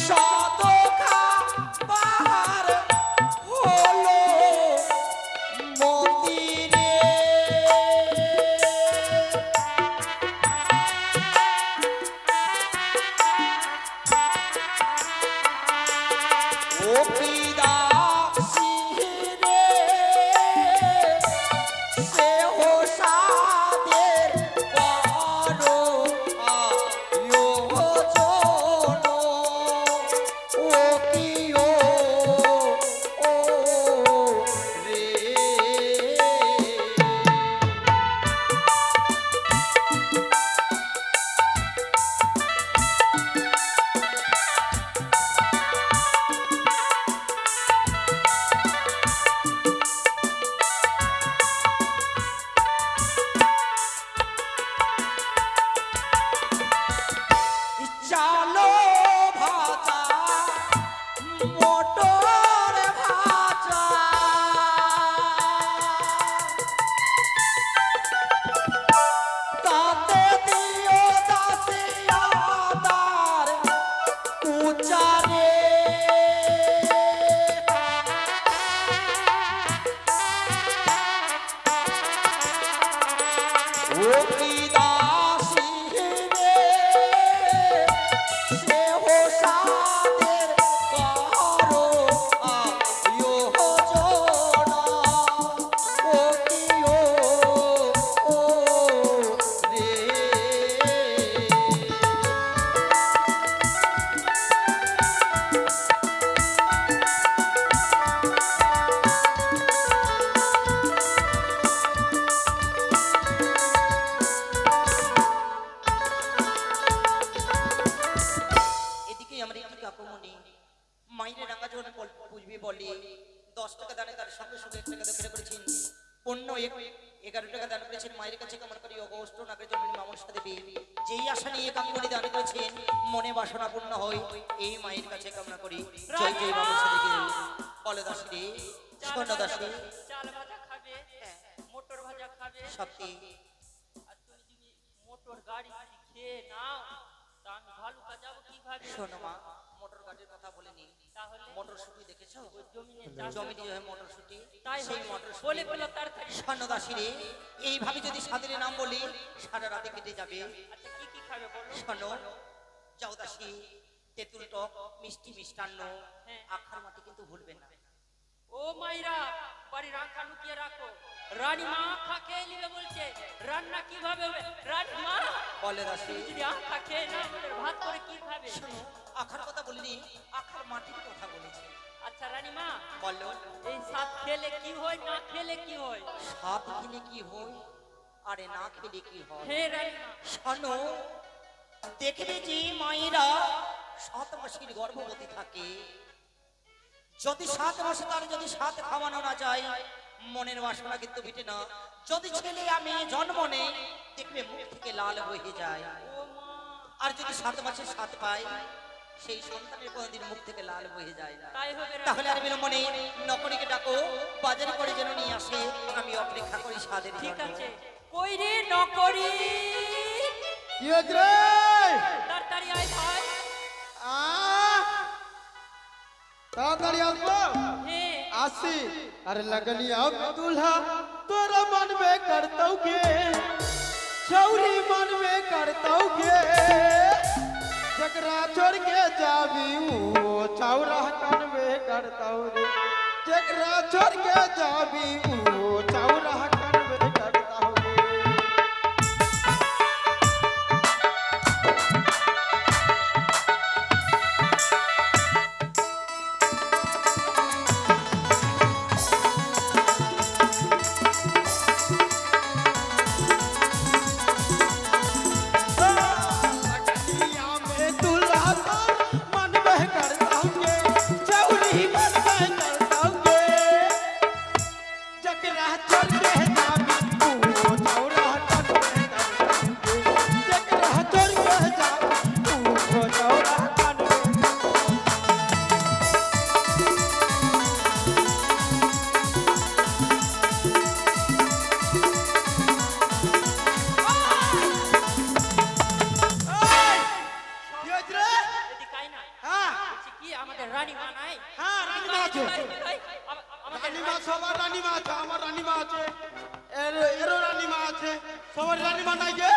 সদখা বাহার হলো মন্দিরে ও পিদা সিরে সে হো সাদের করো আয়োজন ও কি ও রে চালো ভাজা মোটর ভাজা তাতে দিও দাসিয়াদার উচারে ও কি দাসী রে সে হো সাদের করো আয়োজন ও কি ও রে এদিকে আমরা একটু কাকুমনি মাইরে রাঙা যখন বুঝবি বলি 10 টাকা দানে তার সঙ্গে সঙ্গে 1 টাকা দক্ষিণা করেছেন পণ্য 11 টাকা দান করেছেন মায়ের কাছে কামনা করি অগস্ট নাগের জন্য মামনসা দেবী যেই আশা নিয়ে কাকুমনি দান করেছেন মনে বাসনা পূর্ণ হয় এই মায়ের কাছে কামনা করি জয় জয় মামনসা দেবী বলে দাসী রে শোনো দাসী চাল ভাজা খাবে মোটর ভাজা খাবে সত্যি আর তুমি যদি মোটর গাড়ি যদি খেয়ে নাও তা আমি ভালুকা যাবো কিভাবে শোনো মা মোটর গাড়ির কথা বলিনি তাহলে মটরশুটি দেখেছো জমিনে চাষ জমিতে হয় মটরশুটি তাই সেই হবে। মটরশুটি বলে ফেলো তাড়াতাড়ি স্বর্ণদাসী রে এইভাবে যদি সাদের নাম বলি সারা রাতে কেটে যাবে আচ্ছা কি কি খাবে বলো শোনো যাও দাসী তেঁতুল টক মিষ্টি মিষ্টান্ন হ্যাঁ। আখার মাটি কিন্তু ভুলবে না ও মাইরা বাড়ি রাখা লুকিয়ে রাখো রানী মা আখা খেয়ে নিবে বলছে রান্না কিভাবে হবে রানী মা বলে দাসী তুমি যদি আখা খেয়ে না আমাদের ভাত করে কি খাবে শোনো আখার কথা বলিনি আখার মাটির কথা বলেছি আচ্ছা রানী মা বলো এই সাত খেলে কি হয় না খেলে কি হয় সাত খেলে কি হয় আরে না খেলে কি হয় হে রানী মা শোনো দেখবে যে মায়েরা 7 মাসের গর্ভবতী থাকে যদি 7 মাসে তার যদি 7 খাওয়ানো না যায় মনের বাসনা কিন্তু মিটে না যদি ছেলে আমি জন্ম নেই দেখবে মুখ থেকে লাল হয়ে যায় ও মা আর যদি 7 মাসে 7 পায় সেই সন্তানের কোনদিন মুখ থেকে লাল হয়ে যায় না তাই হবে রানী তাহলে আর বিলম্ব নেই নকরিকে ডাকো বাজারে করে যেন নিয়ে আসে আমি অপেক্ষা করি স্বাদের ঠিক জন্য। আছে কই রে নকরি কি হচ্ছে রে? তাড়াতাড়ি আয় ভাই তাড়াতাড়ি আসবো হে আসি अरे लगनी अब दूल्हा तोरा मन में करतौ के छौरी मन में करतौ के जकरा छोड़ के जाबी वो चौरा कन में करतौ रे जकरा छोड़ के जाबी वो चौरा कन में करतौ रे चल के আমাদের রানীমা নাই? হ্যাঁ, রানীমা আছে। আমাদের রানীমা, সবার রানীমা আছে, আমার রানীমা আছে, এরও রানীমা আছে, সবার রানীমা নাই যে?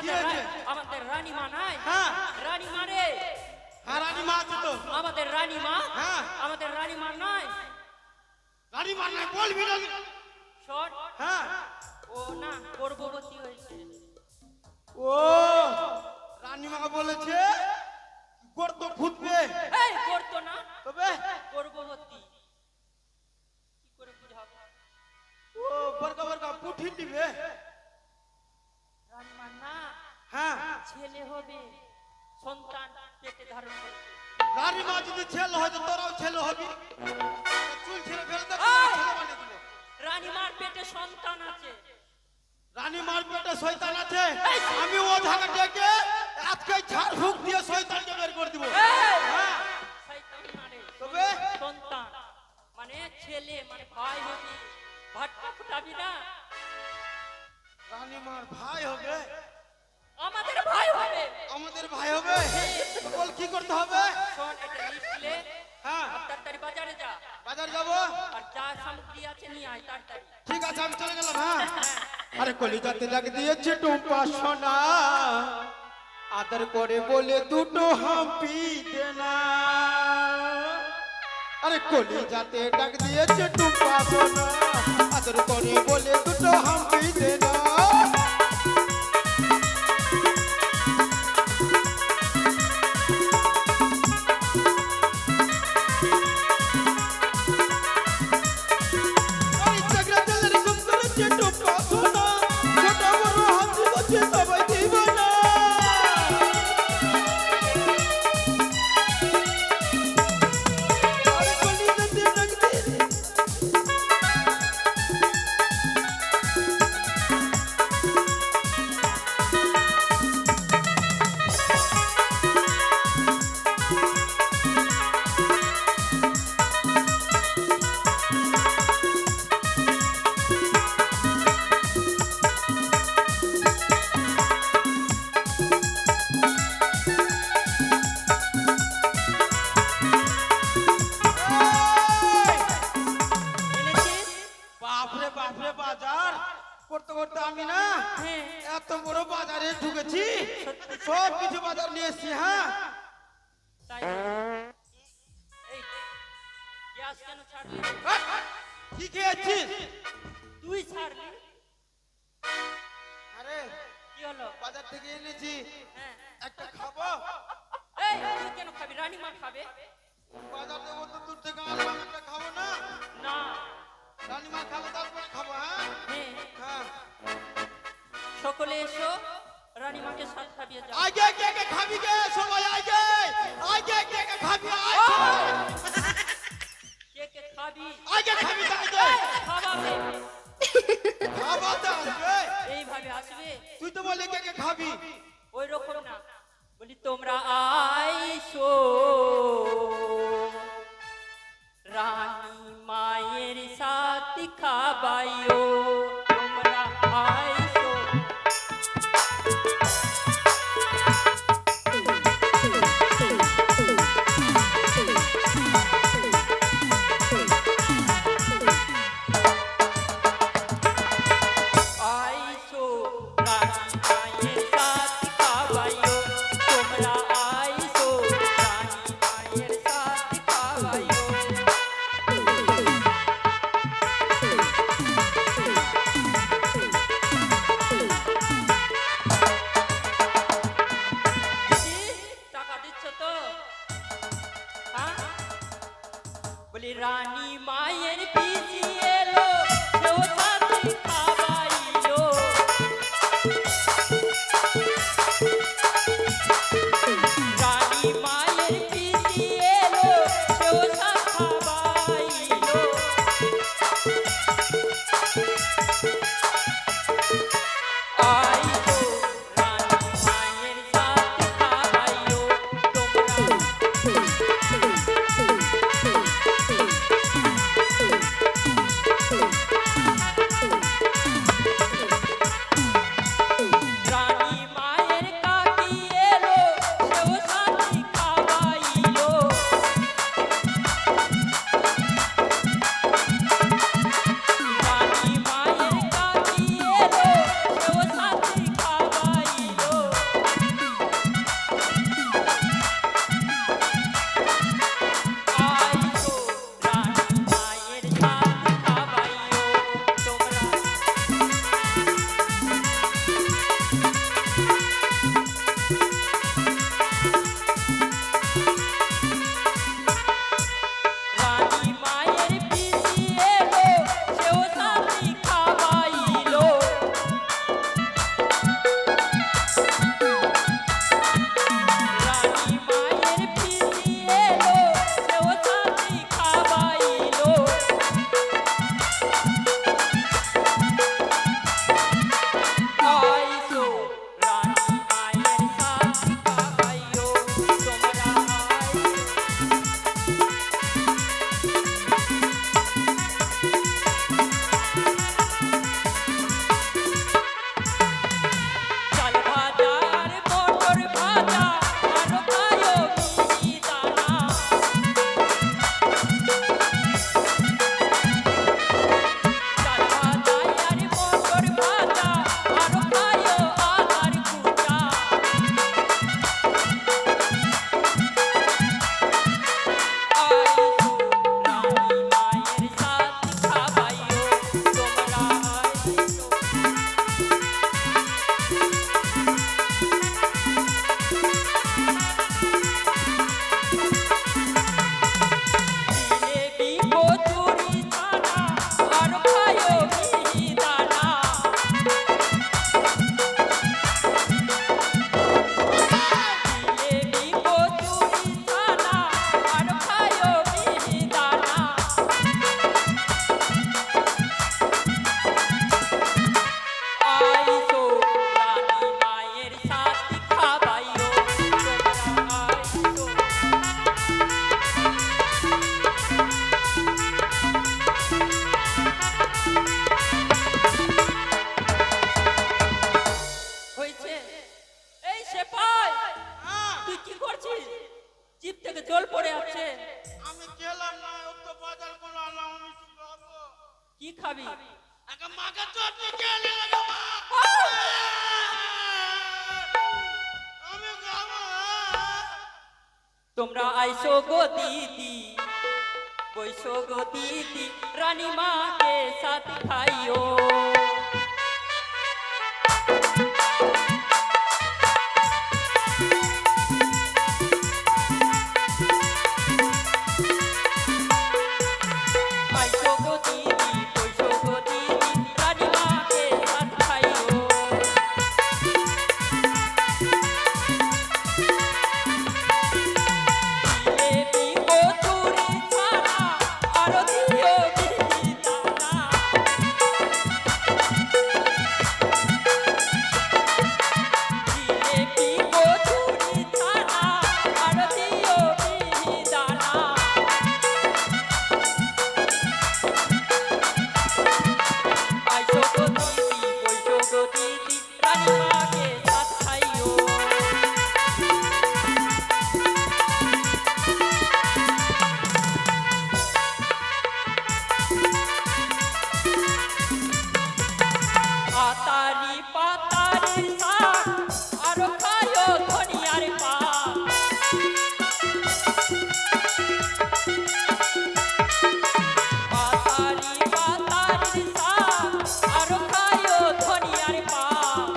কি হয়েছে? আমাদের রানীমা নাই? হ্যাঁ। রানীমা রে, হ্যাঁ, রানীমা আছে তো। আমাদের রানীমা, হ্যাঁ। আমাদের রানীমা নাই। রানীমা নাই বলবি না। শোন, হ্যাঁ। ও না গর্ভবতী হয়েছে। ও রানীমা বলেছে গর্ত ফুটবে। এই করতো না, তবে গর্ভবতী। কি করে বুঝাবো? ও বড়কা বড়কা পুঠি দিবে। রানীমা না, হ্যাঁ, ছেলে হবে, সন্তান পেটে ধারণ করবে। রানীমা যদি ছেলে হয় তো তোরাও ছেলে হবি। চুল ছেড়ে ফেলে দে, এই! ছেলে বানিয়ে দিব। রানীমার পেটে সন্তান আছে। রানীমার পেটে শয়তান আছে। আমি ও ঝাড়া ডেকে আজকে ঝাড় ফুঁক দিয়ে শয়তানকে বের করে দিব। এই! হ্যাঁ। শয়তান মানে তবে? সন্তান মানে ছেলে, মানে ভাই হবি, ভাটকা ফুটাবি না। রানীমার ভাই হবে, আমাদের ভাই হবে। আমাদের ভাই হবে। বল কি করতে হবে? শোন, এটা লিস্ট লে, হ্যাঁ, আর তাড়াতাড়ি বাজারে যা, বাজার যাব। আর যা সামগ্রী আছে নিয়ে আয় তাড়াতাড়ি। ঠিক আছে, আমি চলে গেলাম। হ্যাঁ। আরে কলিজাতে লাগ দিয়েছে টুম্পা সোনা, আদর করে বলে দুটো হাম্পি দেনা। আরে কলিজাতে ডাক দিয়েছে টুম্পা সোনা, আদর করে বলে দুটো হাম্পি দেনা। আরে চাকরা চালের কম করেছে টুম্পা সোনা, ছোট বড় হাসি বসে সবাই দিবানা। আরে কলিজাতে ডাক দিয়েছে। এনেছিস? বাপরে বাপরে, বাজার করতে করতে আমি না হ্যাঁ। এত বড় বাজারে ঢুকেছি, সব কিছু বাজার নিয়ে এসছি। হ্যাঁ, তাই এই গ্যাস কেন ছাড়লি? কি খেয়েছিস? তুই ছাড়লি? আরে কি হলো? বাজার থেকে এনেছি, হ্যাঁ। একটা খাবো। এই তুই কেন খাবি? রানীমা খাবে বাজার দেবো তো দূর থেকে আনলাম, একটা খাবো না? না? রানীমা খাবো তারপরে খাবো। হ্যাঁ, হ্যাঁ। হ্যাঁ। সকলে এসো, রানীমাকে সাথ খাবিয়ে যাও। আগে কে কে খাবি গে? সবাই আগে আগে কে কে খাবি? আয় সবাই। কে কে খাবি? আগে খাবি তো আগে। খাওয়াবে, খাবো তো আগে। এইভাবে আসবে। তুই তো বলে কে কে খাবি? ওই রকম না, বলি তোমরা আইসো, রানী মায়ের সাথে খাবাইও। তোমরা আইসো। আইসো, রানী মায়ের সাথে খাবাইও। তোমরা আইসো, রানী মায়ের সাথে খাবাইও। দিদি, টাকা দিচ্ছ তো? হ্যাঁ? বলি রানী মায়ের পিসি এলো, সেও সাথে খাবাইলো। রানী মায়ের পিসি এলো, সেও সাথে খাবাইলো। আইসো, রানী মায়ের সাথে খাবাইও। তোমরা জিভ থেকে জল পড়ে আছে। আমি গেলাম না, ও তো বাজার করে আনলাম, আমি কি খাবো? কি খাবি? আগে মাকে চটনি খেয়ে লাগা মা। আমি খাবো। তোমরা আইসো গো দিদি, বইসো গো দিদি, রানী মাকে সাথ খাইও। আইসো গো দিদি, বইসো গো দিদি, রানী মাকে সাথ খাইও। জিলেবি কচুরি ছানা, আরো দিও মিহিদানা। জিলেবি কচুরি ছানা, আরো দিও মিহিদানা। আইসো গো দিদি, বইসো গো দিদি, রানী মাকে সাথ খাইও। আতারি পাতারি শাক, আরো খায়ো ধনিয়ার পাত। আতারি পাতারি শাক, আরো খায়ো ধনিয়ার পাত।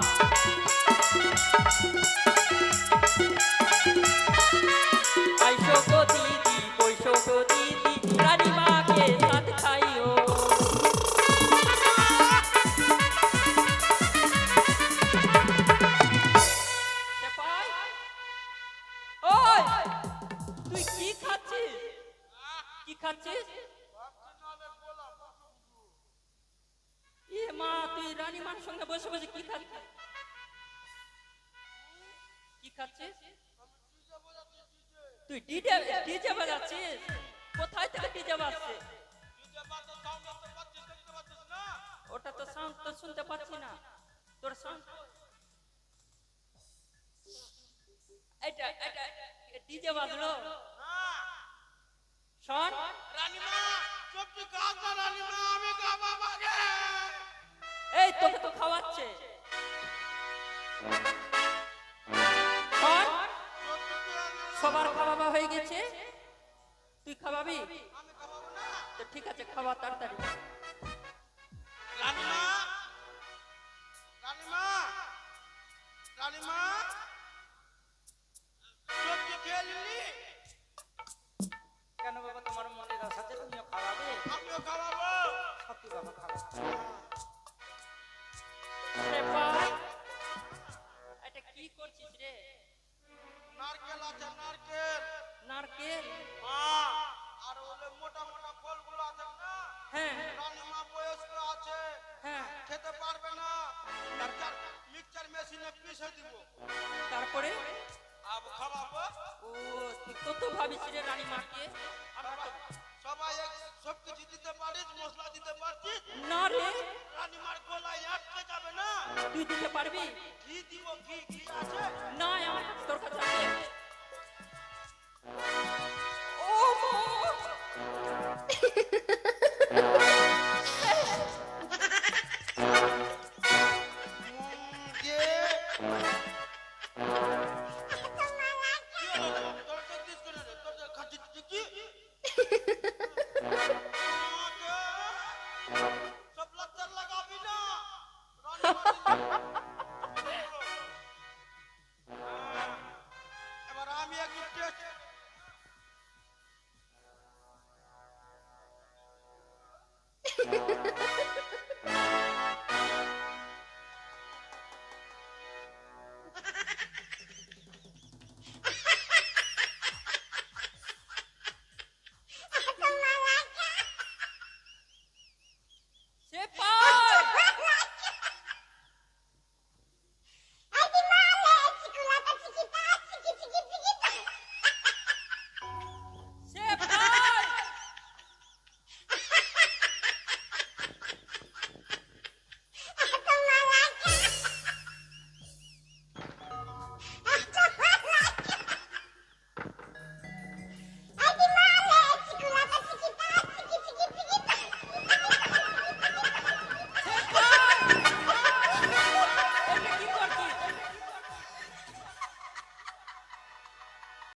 আইসো গো দিদি, বইসো গো দিদি, রানী মাকে সাথ খাইও। সেপাই, ওই তুই কি খাচ্ছিস? কি খাচ্ছিস? এ মা, তুই রানী মার সঙ্গে বসে বসে কি খাচ্ছিস? কি খাচ্ছিস? তুই ডিজে ডিজে বাজাচ্ছিস? কোথায় থেকে ডিজে বাজছে? ওটা তো সাউন্ড তো শুনতে পাচ্ছি না। তোর সাউন্ড এটা এটা ডিজে বাজলো। শোন, রানীমা চটনি খাও না রানীমা, আমি খাবো মাকে। এই তোকে তো খাওয়াচ্ছে। শোন, সবার খাওয়া হয়ে গেছে, তুই খাওয়াবি? আমি খাবো না। তো ঠিক আছে, খাওয়া তাড়াতাড়ি। রানীমা, রানীমা, রানীমা, চটনি খেয়ে নিলি? কেন বাবা, তোমার মনের আশাতে তুমিও খাওয়াবে? আমিও খাওয়াবো। সত্যি বাবা, খাওয়া। সেপাই, এটা কি করছিস রে? নারকেল আছে, নারকেল। নারকেল? হ্যাঁ, আর ওলে মোটা মোটা ফলগুলো আছে না, হ্যাঁ রানীমা বয়স্ক আছে, হ্যাঁ। খেতে পারবে না, মিক্সচার মেশিনে পিষে দিব, তারপরে আব খাওয়াবো। ও, তুই কত ভাবিস রে রানী মাকে? আমরা তো সবাই সব কিছু দিতে পারিস, মশলা দিতে পারছিস, না রে। রানীমার গলায় আটকে যাবে না। তুই দিতে পারবি? ঘি দিব, ঘি ঘি আছে। না, আমার কাছে তোর কাছে আছে। ও মা!